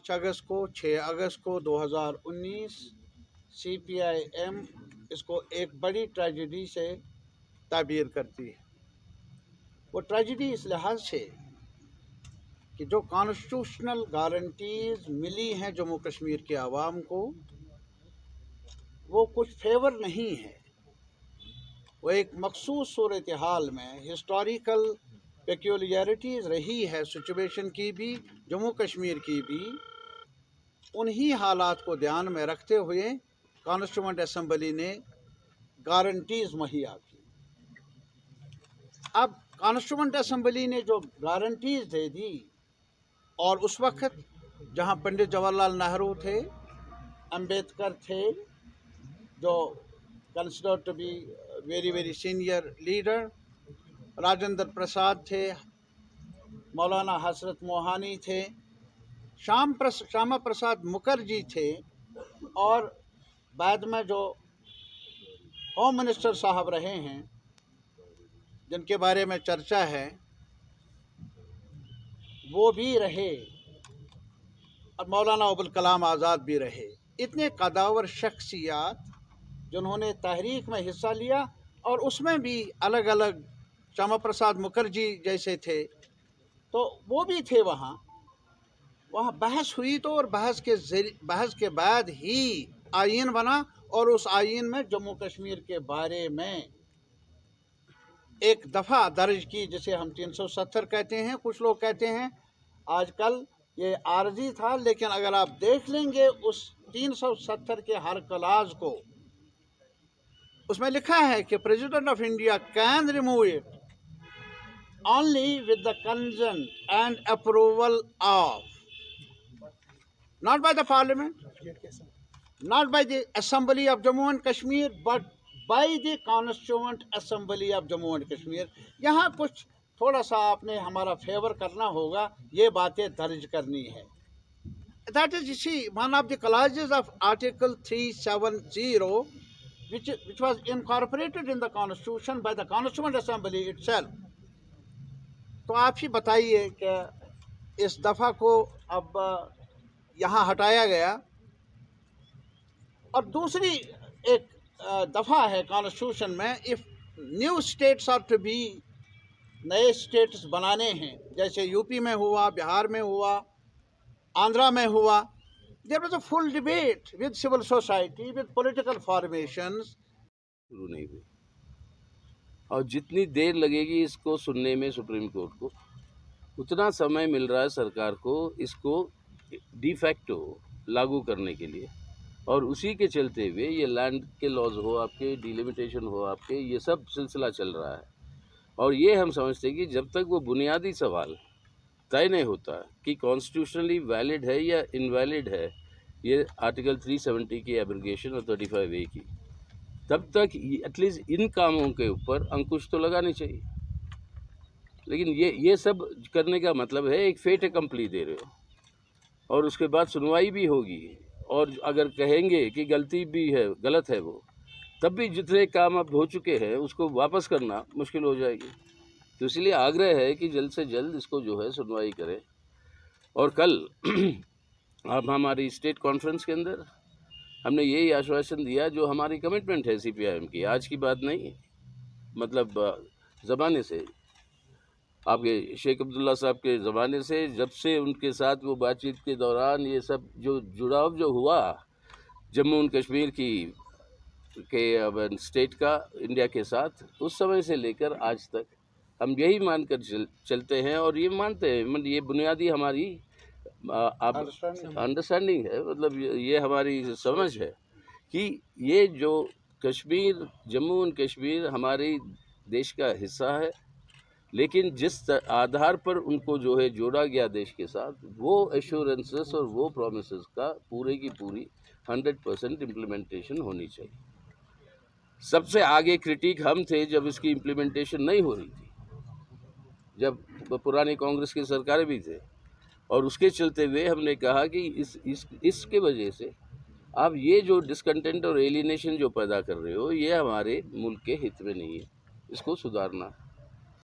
5 अगस्त को, 6 अगस्त को 2019 CPIM इसको एक बड़ी ट्रेजेडी से ताबीर करती है। वो ट्रेजेडी इस लिहाज से कि जो कॉन्स्टिट्यूशनल गारंटीज मिली हैं जम्मू कश्मीर के आवाम को, वो कुछ फेवर नहीं है। वो एक मखसूस सूरत हाल में हिस्टोरिकल पेक्यूलियरिटीज़ रही है सिचुएशन की भी, जम्मू कश्मीर की भी। उन्हीं हालात को ध्यान में रखते हुए कॉन्स्टिट्यूएंट असम्बली ने गारंटीज़ मुहैया की। अब कॉन्स्टिट्यूएंट असम्बली ने जो गारंटीज़ दे दी, और उस वक्त जहां पंडित जवाहरलाल नेहरू थे, अंबेडकर थे जो consider to be very very senior leader, Rajendra Prasad थे, मौलाना हसरत मोहानी थे, श्यामा प्रसाद मुखर्जी थे, और बाद में जो होम मिनिस्टर साहब रहे हैं जिनके बारे में चर्चा है, वो भी रहे, और मौलाना अबुल कलाम आज़ाद भी रहे। इतने कदावर शख्सियात जिन्होंने तहरीक में हिस्सा लिया, और उसमें भी अलग अलग, श्यामा प्रसाद मुखर्जी जैसे थे, तो वो भी थे वहाँ बहस हुई। तो और बहस के बाद ही आईन बना, और उस आईन में जम्मू कश्मीर के बारे में एक दफ़ा दर्ज की, जिसे हम 370 कहते हैं, कुछ लोग कहते हैं आजकल ये आर्जी था, लेकिन अगर आप देख लेंगे उस 370 के हर क्लाज को, उसमें लिखा है कि president of India can remove it only with the consent and approval of, not by the parliament, not by the assembly of Jammu and Kashmir, but by the constituent assembly of Jammu and Kashmir। यहाँ कुछ थोड़ा सा आपने हमारा favour करना होगा, ये बातें दर्ज करनी है। That is, you see, one of the clauses of Article 370, which was incorporated in the Constitution by the Constituent Assembly itself। तो आप ही बताइए कि इस दफ़ा को अब यहाँ हटाया गया, और दूसरी एक दफ़ा है कॉन्स्टिट्यूशन में, if new states are to be, नए स्टेट्स बनाने हैं, जैसे यूपी में हुआ, बिहार में हुआ, आंध्रा में हुआ, there was a full debate with civil society, with political formations. शुरू नहीं हुई, और जितनी देर लगेगी इसको सुनने में सुप्रीम कोर्ट को, उतना समय मिल रहा है सरकार को इसको डिफैक्टो लागू करने के लिए। और उसी के चलते हुए ये लैंड के लॉज हो आपके, डिलिमिटेशन हो आपके, ये सब सिलसिला चल रहा है। और ये हम समझते हैं कि जब तक वो बुनियादी सवाल तय नहीं होता कि कॉन्स्टिट्यूशनली वैलिड है या इनवैलिड है, ये आर्टिकल 370 की एब्रोगेशन और 35A की, तब तक एटलीस्ट इन कामों के ऊपर अंकुश तो लगानी चाहिए। लेकिन ये सब करने का मतलब है एक फेट अकम्पली दे रहे हो, और उसके बाद सुनवाई भी होगी, और अगर कहेंगे कि गलती भी है, गलत है वो, तब भी जितने काम अब हो चुके हैं उसको वापस करना मुश्किल हो जाएगी। तो इसलिए आग्रह है कि जल्द से जल्द इसको जो है सुनवाई करें। और कल अब हमारी स्टेट कॉन्फ्रेंस के अंदर हमने यही आश्वासन दिया जो हमारी कमिटमेंट है CPIM की, आज की बात नहीं, मतलब ज़माने से, आपके शेख अब्दुल्ला साहब के ज़माने से, जब से उनके साथ वो बातचीत के दौरान ये सब जो जुड़ाव जो हुआ जम्मू एंड कश्मीर के स्टेट का इंडिया के साथ, उस समय से लेकर आज तक हम यही मानकर चलते हैं, और ये मानते हैं, मतलब ये बुनियादी हमारी अंडरस्टैंडिंग है, मतलब ये हमारी समझ है कि ये जो कश्मीर, जम्मू एंड कश्मीर हमारे देश का हिस्सा है, लेकिन जिस आधार पर उनको जो है जोड़ा गया देश के साथ, वो एश्योरेंसेस और वो प्रॉमिसेस का पूरे की पूरी 100% इम्प्लीमेंटेशन होनी चाहिए। सबसे आगे क्रिटिक हम थे जब इसकी इम्प्लीमेंटेशन नहीं हो रही थी, जब पुरानी कांग्रेस की सरकारें भी थे, और उसके चलते हुए हमने कहा कि इसके वजह से आप ये जो डिसकंटेंट और एलिनेशन जो पैदा कर रहे हो, ये हमारे मुल्क के हित में नहीं है, इसको सुधारना